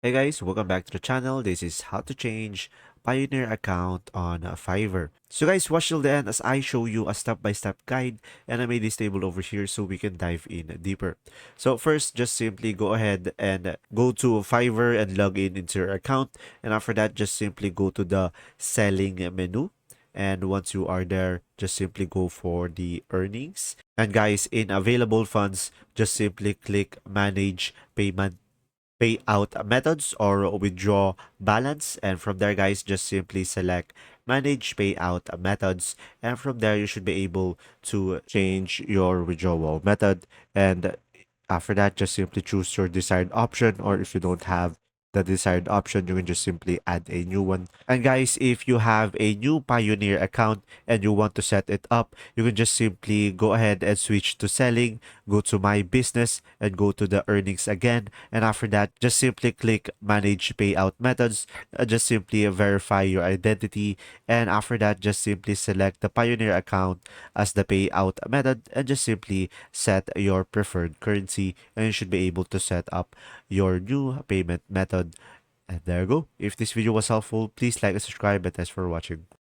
Hey guys, welcome back to the channel. This is how to change Pioneer account on Fiverr. So guys, watch till the end as I show you a step-by-step guide, and I made this table over here so we can dive in deeper. So first, just simply go ahead and go to Fiverr and log in into your account, and after that, just simply go to the selling menu. And once you are there, just simply go for the earnings. And guys, in available funds, just simply click manage payment payout methods or withdraw balance, and from there guys just simply select manage payout methods, and from there you should be able to change your withdrawal method. And after that, just simply choose your desired option, or if you don't have the desired option, you can just simply add a new one. And guys, if you have a new Pioneer account and you want to set it up, you can just simply go ahead and switch to selling, go to my business, and go to the earnings again. And after that, just simply click manage payout methods. Just simply verify your identity. And after that, just simply select the Pioneer account as the payout method, and just simply set your preferred currency, and you should be able to set up your new payment method. And there you go. If this video was helpful, please like and subscribe, and thanks for watching.